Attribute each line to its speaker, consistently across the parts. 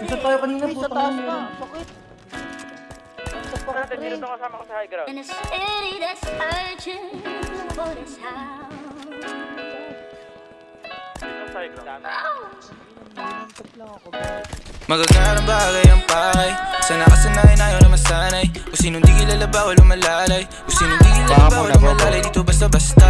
Speaker 1: Isa tayo kanina,
Speaker 2: Ay, sa
Speaker 1: putang
Speaker 2: taas
Speaker 1: ina.
Speaker 2: na. Sakit. Sa pa
Speaker 3: Natin, dito to kasama ko sa high ground.
Speaker 4: In a city that's searching for the sound.
Speaker 3: Dito sa high ground.
Speaker 2: lang ako.
Speaker 5: Magagarang bagay ang pakay. Sana kasanayan ayaw na masanay. Kung sinong di kilala bawal umalalay. Kung sinong di kilala bawal umalalay. Dito basta-basta.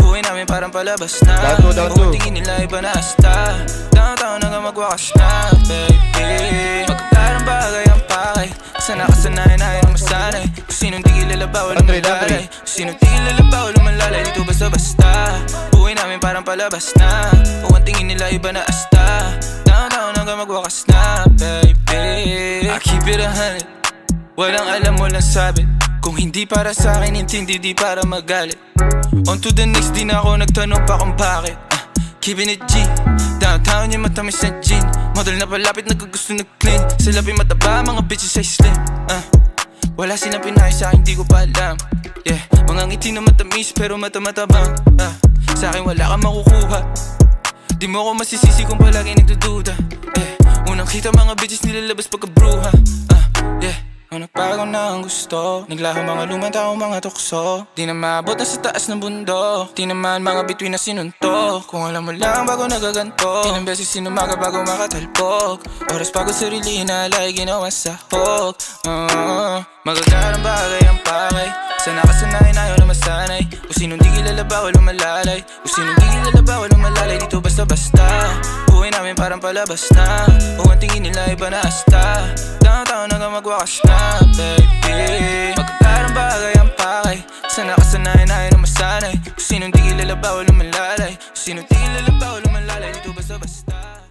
Speaker 5: Buhay namin parang palabas na. Kung tingin nila iba na hasta. Downtown hanggang magwakas na, baby. Magagarang bagay ang pakay. Sana kasanayan ayaw na masanay. Kung sinong di kilala bawal umalalay. Kung sinong di kilala bawal umalalay. Dito basta-basta. Buhay namin parang palabas na. Kung ang tingin nila iba na hasta. Downtown hanggang magwakas na, baby. I keep it 100. Walang alam, walang sabi. Kung hindi para sa akin, intindi, di para magalit. On to the next, di na ako nagtanong pa kung bakit. Keeping it G. Downtown yung matamis na gin. Model na palapit, nagkagusto nag-clean. Sa labi mataba, mga bitches ay slim. Wala silang pinay sa akin, di ko pa alam. Yeah, mga ngiti na matamis pero mata-matabang. Sa akin wala kang makukuha. Di mo ako masisisi kung palagi nagdududa. Unang kita mga bitches nilalabas pagkabruha. Yeah, nagbago na ang gusto. Naglaho mga lumang tao, mga tukso. Di na maabot na sa taas ng bundok. Di naman mga bituin na sinuntok. Kung alam mo lang bago nagaganto. Ilang beses sinumaga bago makatalpok. Oras bago sarili inalay, ginawa sa hok. Magagarang bagay ang pakay. Sana kasanayan ayaw na masanay. Kung sinong di kilala bawal umalalay. Kung sinong di kilala bawal umalalay. Dito basta-basta. Buhay namin parang palabas na. Kung ang tingin nila iba na hasta. Downtown hanggang magwakas na, baby. Magagarang bagay ang pakay. Sana kasanayan ayaw na masanay. Kung sinong di kilala bawal umalalay. Kung sinong di kilala bawal umalalay. Dito basta-basta.